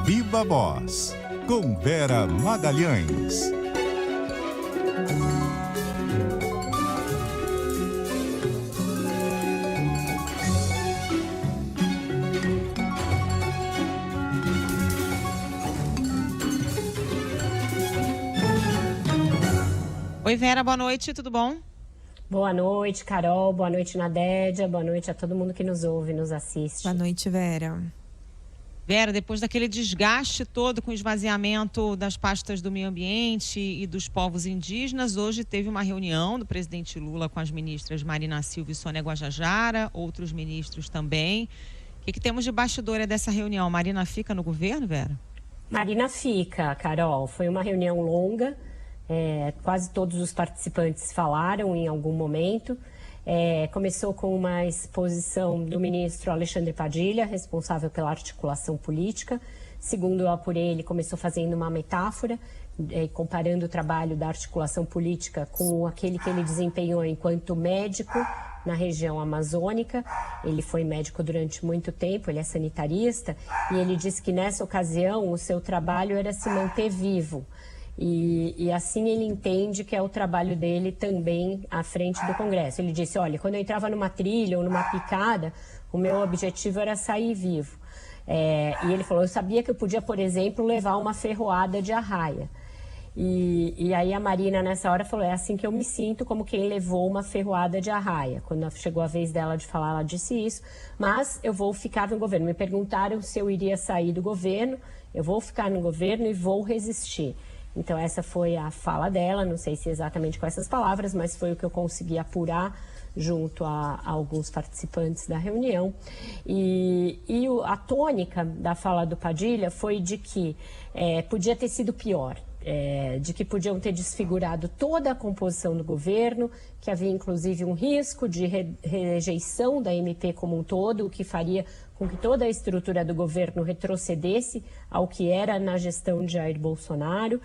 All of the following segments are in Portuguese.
Viva Voz, com Vera Magalhães. Oi, Vera, boa noite, tudo bom? Boa noite, Carol. Boa noite, Nadédia. Boa noite a todo mundo que nos ouve, nos assiste. Boa noite, Vera. Vera, depois daquele desgaste todo com o esvaziamento das pastas do meio ambiente e dos povos indígenas, hoje teve uma reunião do presidente Lula com as ministras Marina Silva e Sônia Guajajara, outros ministros também. O que temos de bastidor dessa reunião? Marina fica no governo, Vera? Marina fica, Carol. Foi uma reunião longa. Quase todos os participantes falaram em algum momento. Começou com uma exposição do ministro Alexandre Padilha, responsável pela articulação política. Segundo eu apurei, ele começou fazendo uma metáfora, comparando o trabalho da articulação política com aquele que ele desempenhou enquanto médico na região amazônica. Ele foi médico durante muito tempo, ele é sanitarista, e ele disse que nessa ocasião o seu trabalho era se manter vivo. E assim ele entende que é o trabalho dele também à frente do Congresso. Ele disse, olha, quando eu entrava numa trilha ou numa picada, o meu objetivo era sair vivo. E ele falou, eu sabia que eu podia, por exemplo, levar uma ferroada de arraia. E aí a Marina, nessa hora, falou, é assim que eu me sinto, como quem levou uma ferroada de arraia. Quando chegou a vez dela de falar, ela disse isso, mas eu vou ficar no governo. Me perguntaram se eu iria sair do governo, eu vou ficar no governo e vou resistir. Então essa foi a fala dela, não sei se exatamente com essas palavras, mas foi o que eu consegui apurar junto a alguns participantes da reunião. E a tônica da fala do Padilha foi de que podia ter sido pior. De que podiam ter desfigurado toda a composição do governo, que havia inclusive um risco de rejeição da MP como um todo, o que faria com que toda a estrutura do governo retrocedesse ao que era na gestão de Jair Bolsonaro,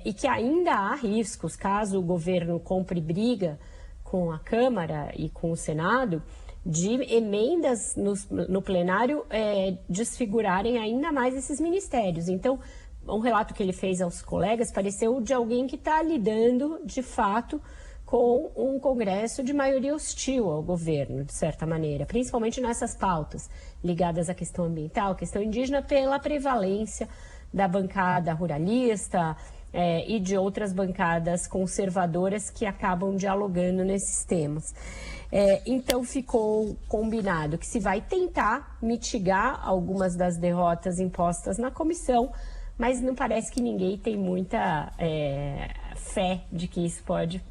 e que ainda há riscos, caso o governo compre briga com a Câmara e com o Senado, de emendas no plenário desfigurarem ainda mais esses ministérios. Então, um relato que ele fez aos colegas pareceu de alguém que está lidando, de fato, com um Congresso de maioria hostil ao governo, de certa maneira, principalmente nessas pautas ligadas à questão ambiental, questão indígena, pela prevalência da bancada ruralista e de outras bancadas conservadoras que acabam dialogando nesses temas. Então ficou combinado que se vai tentar mitigar algumas das derrotas impostas na comissão, mas não parece que ninguém tem muita fé de que isso pode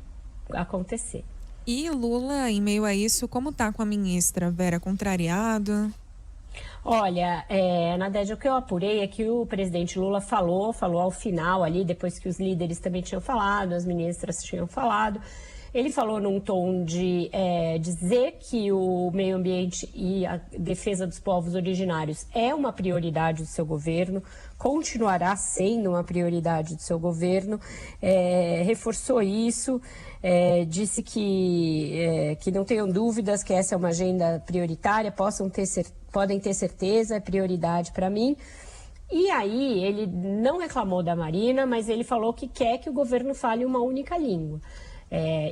acontecer. E Lula, em meio a isso, como tá com a ministra Vera? Contrariado? Olha, Nadédia, o que eu apurei é que o presidente Lula falou ao final ali, depois que os líderes também tinham falado, as ministras tinham falado. Ele falou num tom de dizer que o meio ambiente e a defesa dos povos originários é uma prioridade do seu governo, continuará sendo uma prioridade do seu governo, reforçou isso, disse que não tenham dúvidas que essa é uma agenda prioritária, podem ter certeza, é prioridade para mim. E aí ele não reclamou da Marina, mas ele falou que quer que o governo fale uma única língua.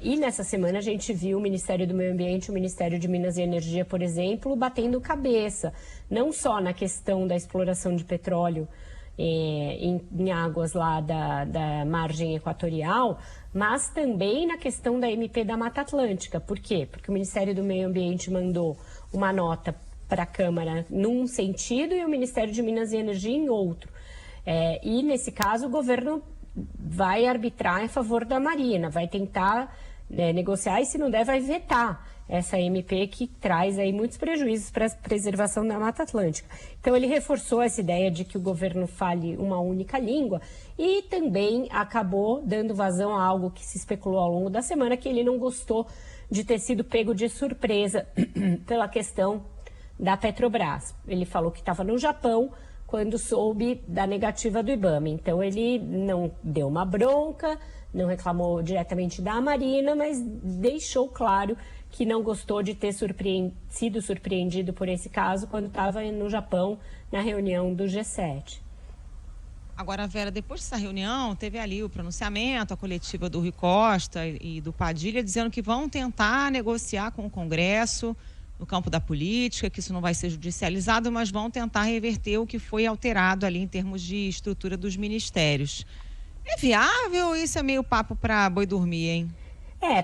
E nessa semana a gente viu o Ministério do Meio Ambiente, o Ministério de Minas e Energia, por exemplo, batendo cabeça, não só na questão da exploração de petróleo em águas lá da margem equatorial, mas também na questão da MP da Mata Atlântica. Por quê? Porque o Ministério do Meio Ambiente mandou uma nota para a Câmara num sentido e o Ministério de Minas e Energia em outro. E nesse caso o governo vai arbitrar em favor da Marina, vai tentar negociar e, se não der, vai vetar essa MP que traz aí muitos prejuízos para a preservação da Mata Atlântica. Então ele reforçou essa ideia de que o governo fale uma única língua e também acabou dando vazão a algo que se especulou ao longo da semana, que ele não gostou de ter sido pego de surpresa pela questão da Petrobras. Ele falou que estava no Japão quando soube da negativa do IBAMA. Então ele não deu uma bronca, não reclamou diretamente da Marina, mas deixou claro que não gostou de ter sido surpreendido por esse caso quando estava no Japão na reunião do G7. Agora, Vera, depois dessa reunião, teve ali o pronunciamento, a coletiva do Rui Costa e do Padilha, dizendo que vão tentar negociar com o Congresso no campo da política, que isso não vai ser judicializado, mas vão tentar reverter o que foi alterado ali em termos de estrutura dos ministérios. É viável ou isso é meio papo para boi dormir, hein?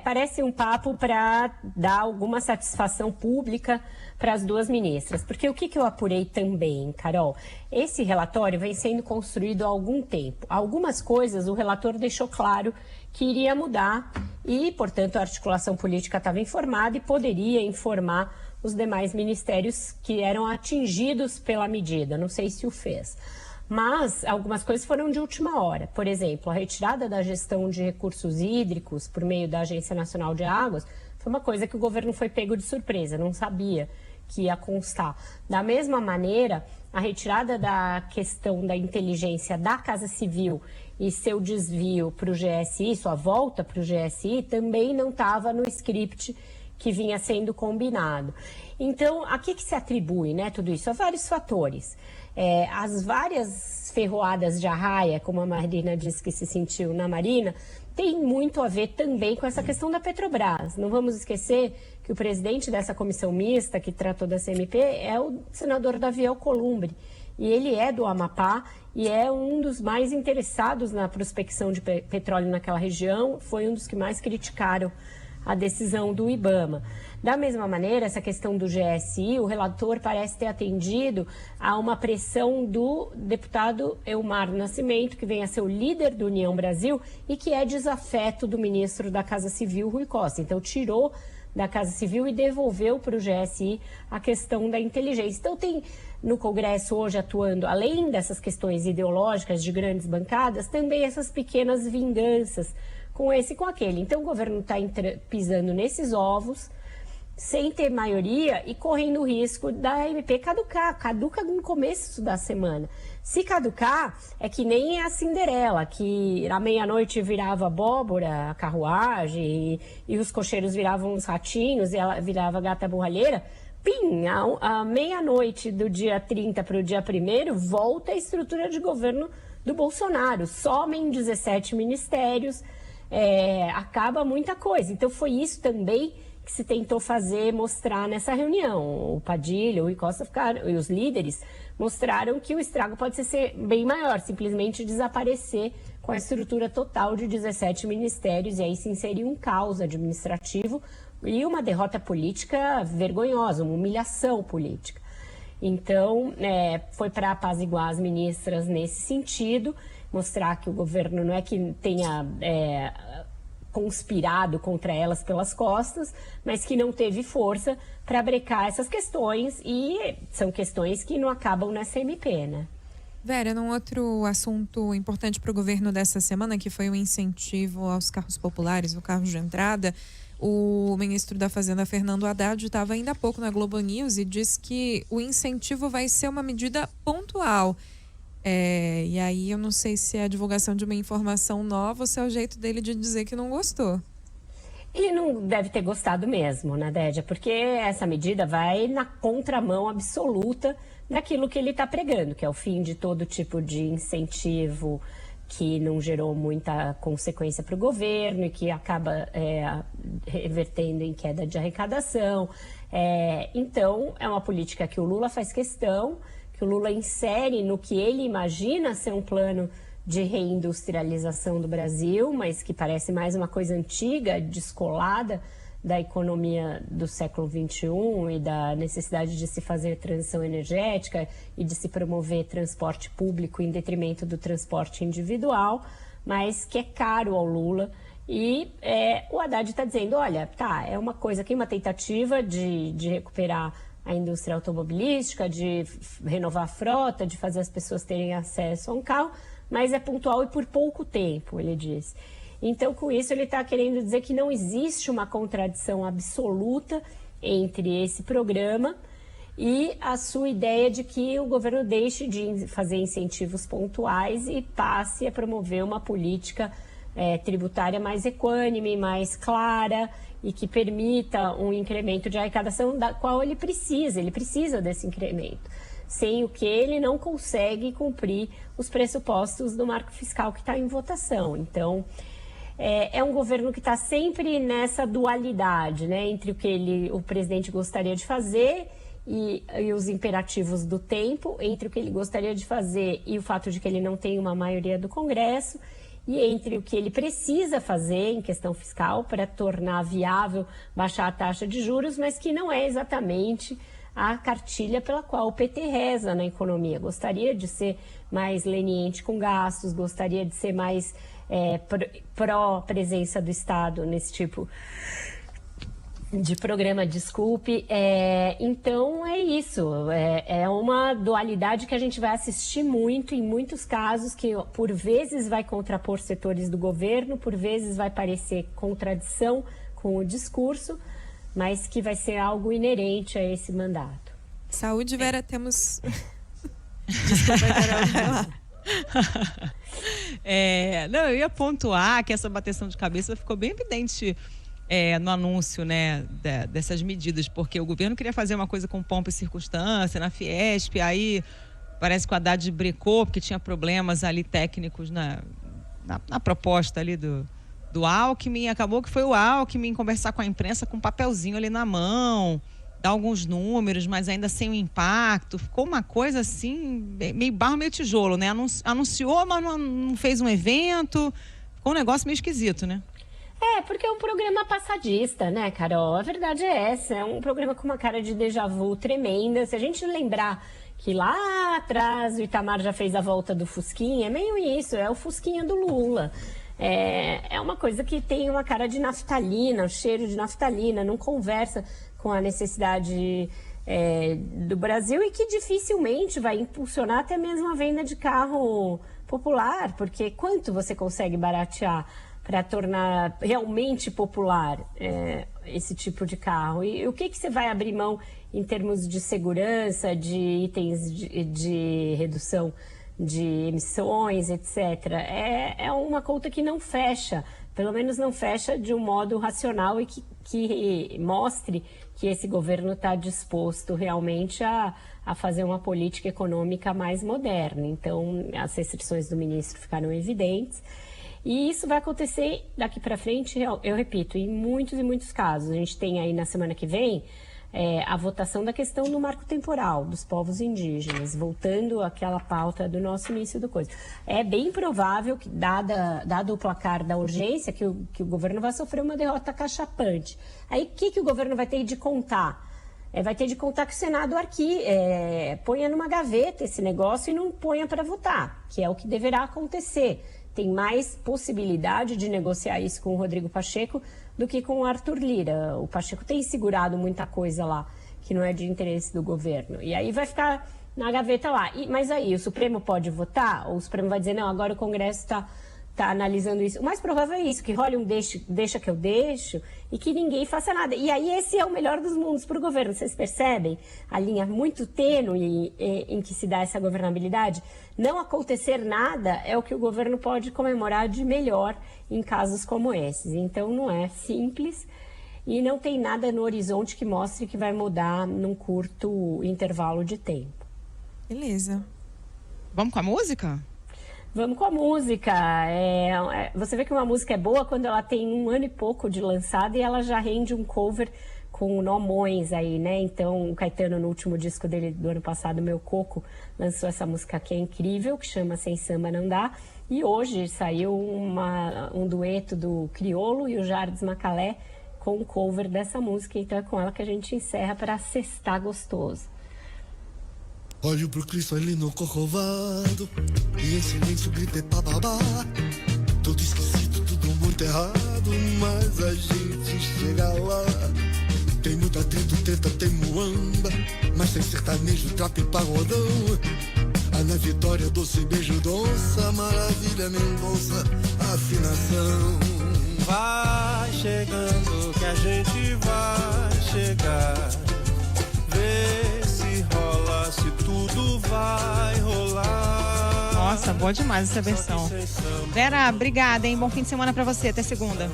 Parece um papo para dar alguma satisfação pública para as duas ministras. Porque o que eu apurei também, Carol? Esse relatório vem sendo construído há algum tempo. Algumas coisas o relator deixou claro que iria mudar e, portanto, a articulação política estava informada e poderia informar os demais ministérios que eram atingidos pela medida. Não sei se o fez. Mas algumas coisas foram de última hora. Por exemplo, a retirada da gestão de recursos hídricos por meio da Agência Nacional de Águas foi uma coisa que o governo foi pego de surpresa, não sabia que ia constar. Da mesma maneira, a retirada da questão da inteligência da Casa Civil e seu desvio para o GSI, sua volta para o GSI, também não estava no script que vinha sendo combinado. Então, a que se atribui, né, tudo isso? A vários fatores. As várias ferroadas de arraia, como a Marina disse que se sentiu na Marina, tem muito a ver também com essa questão da Petrobras. Não vamos esquecer que o presidente dessa comissão mista que tratou da CMP é o senador Davi Alcolumbre. E ele é do Amapá e é um dos mais interessados na prospecção de petróleo naquela região, foi um dos que mais criticaram a decisão do IBAMA. Da mesma maneira, essa questão do GSI, o relator parece ter atendido a uma pressão do deputado Elmar Nascimento, que vem a ser o líder do União Brasil e que é desafeto do ministro da Casa Civil, Rui Costa. Então, tirou da Casa Civil e devolveu para o GSI a questão da inteligência. Então, tem no Congresso hoje atuando, além dessas questões ideológicas de grandes bancadas, também essas pequenas vinganças com esse e com aquele. Então, o governo está pisando nesses ovos, sem ter maioria e correndo o risco da MP caducar. Caduca no começo da semana. Se caducar, é que nem a Cinderela, que à meia-noite virava abóbora, a carruagem, e os cocheiros viravam os ratinhos, e ela virava gata borralheira. Pim, à meia-noite do dia 30 para o dia 1º, volta a estrutura de governo do Bolsonaro. Somem 17 ministérios, acaba muita coisa. Então, foi isso também que se tentou fazer, mostrar nessa reunião. O Padilha, o Rui Costa ficaram, e os líderes mostraram que o estrago pode ser bem maior, simplesmente desaparecer com a estrutura total de 17 ministérios, e aí se inserir um caos administrativo e uma derrota política vergonhosa, uma humilhação política. Então, foi para apaziguar as ministras nesse sentido, mostrar que o governo não é que tenha conspirado contra elas pelas costas, mas que não teve força para brecar essas questões, e são questões que não acabam nessa MP, né? Vera, num outro assunto importante para o governo dessa semana, que foi o incentivo aos carros populares, o carro de entrada, o ministro da Fazenda, Fernando Haddad, estava ainda há pouco na Globo News e disse que o incentivo vai ser uma medida pontual. E aí eu não sei se é a divulgação de uma informação nova ou se é o jeito dele de dizer que não gostou. Ele não deve ter gostado mesmo, né, Dédia? Porque essa medida vai na contramão absoluta daquilo que ele está pregando, que é o fim de todo tipo de incentivo que não gerou muita consequência para o governo e que acaba revertendo em queda de arrecadação. Então, é uma política que o Lula faz questão, que o Lula insere no que ele imagina ser um plano de reindustrialização do Brasil, mas que parece mais uma coisa antiga, descolada da economia do século XXI e da necessidade de se fazer transição energética e de se promover transporte público em detrimento do transporte individual, mas que é caro ao Lula. E o Haddad está dizendo, olha, é uma coisa aqui, uma tentativa de recuperar a indústria automobilística, de renovar a frota, de fazer as pessoas terem acesso a um carro, mas é pontual e por pouco tempo, ele diz. Então, com isso, ele está querendo dizer que não existe uma contradição absoluta entre esse programa e a sua ideia de que o governo deixe de fazer incentivos pontuais e passe a promover uma política tributária mais equânime, mais clara e que permita um incremento de arrecadação da qual ele precisa desse incremento. sem o que ele não consegue cumprir os pressupostos do marco fiscal que está em votação. Então, é um governo que está sempre nessa dualidade, né, entre o que o presidente gostaria de fazer e os imperativos do tempo, entre o que ele gostaria de fazer e o fato de que ele não tem uma maioria do Congresso, e entre o que ele precisa fazer em questão fiscal para tornar viável baixar a taxa de juros, mas que não é exatamente a cartilha pela qual o PT reza na economia. Gostaria de ser mais leniente com gastos, gostaria de ser mais pró-presença do Estado nesse tipo de programa, desculpe. Então é isso, é uma dualidade que a gente vai assistir muito em muitos casos, que por vezes vai contrapor setores do governo, por vezes vai parecer contradição com o discurso, mas que vai ser algo inerente a esse mandato. Saúde, Vera, temos... Desculpa, Carol, vai lá. Não, eu ia pontuar que essa bateção de cabeça ficou bem evidente no anúncio, né, dessas medidas, porque o governo queria fazer uma coisa com pompa e circunstância na Fiesp, aí parece que o Haddad brecou porque tinha problemas ali técnicos na proposta ali do Alckmin. Acabou que foi o Alckmin conversar com a imprensa com um papelzinho ali na mão, dar alguns números, mas ainda sem o impacto. Ficou uma coisa assim, meio barro, meio tijolo, né? Anunciou, mas não fez um evento. Ficou um negócio meio esquisito, né? Porque é um programa passadista, né, Carol? A verdade é essa, é um programa com uma cara de déjà vu tremenda. Se a gente lembrar que lá atrás o Itamar já fez a volta do Fusquinha, é meio isso, é o Fusquinha do Lula. É uma coisa que tem uma cara de naftalina, o cheiro de naftalina, não conversa com a necessidade do Brasil e que dificilmente vai impulsionar até mesmo a venda de carro popular, porque quanto você consegue baratear para tornar realmente popular esse tipo de carro? E o que você vai abrir mão em termos de segurança, de itens de redução de emissões, etc. É uma conta que não fecha, pelo menos não fecha de um modo racional e que mostre que esse governo está disposto realmente a fazer uma política econômica mais moderna. Então, as restrições do ministro ficaram evidentes. E isso vai acontecer daqui para frente, eu repito, em muitos e muitos casos. A gente tem aí na semana que vem a votação da questão do marco temporal dos povos indígenas, voltando àquela pauta do nosso início do coisa. É bem provável que, dado o placar da urgência, que o governo vai sofrer uma derrota cachapante. Aí, o que o governo vai ter de contar? Vai ter de contar que o Senado ponha numa gaveta esse negócio e não ponha para votar, que é o que deverá acontecer. Tem mais possibilidade de negociar isso com o Rodrigo Pacheco do que com o Arthur Lira. O Pacheco tem segurado muita coisa lá que não é de interesse do governo. E aí vai ficar na gaveta lá. Mas aí, o Supremo pode votar? Ou o Supremo vai dizer, não, agora o Congresso está analisando isso. O mais provável é isso, que role um deixa que eu deixo e que ninguém faça nada. E aí esse é o melhor dos mundos para o governo. Vocês percebem a linha muito tênue em que se dá essa governabilidade? Não acontecer nada é o que o governo pode comemorar de melhor em casos como esses. Então não é simples e não tem nada no horizonte que mostre que vai mudar num curto intervalo de tempo. Beleza. Vamos com a música? Vamos com a música. Você vê que uma música é boa quando ela tem 1 ano e pouco de lançada e ela já rende um cover com nomões aí, né? Então, o Caetano, no último disco dele do ano passado, Meu Coco, lançou essa música que é incrível, que chama Sem Samba Não Dá. E hoje saiu um dueto do Criolo e o Jardim Macalé com um cover dessa música. Então, é com ela que a gente encerra para sextar gostoso. Olho pro cristalino corcovado e em silêncio gritei bababá. Tudo esquisito, tudo muito errado, mas a gente chega lá. Tem muito atrito, treta, tem muamba, mas tem sertanejo, trap e pagodão. Ana Vitória, doce beijo, donça, maravilha, Mendonça, afinação. Vai chegando que a gente vai chegar. Vê se rola, se tudo vai rolar. Nossa, boa demais essa versão. Vera, obrigada, hein? Bom fim de semana pra você. Até segunda.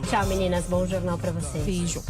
Tchau, meninas. Bom jornal pra vocês. Beijo.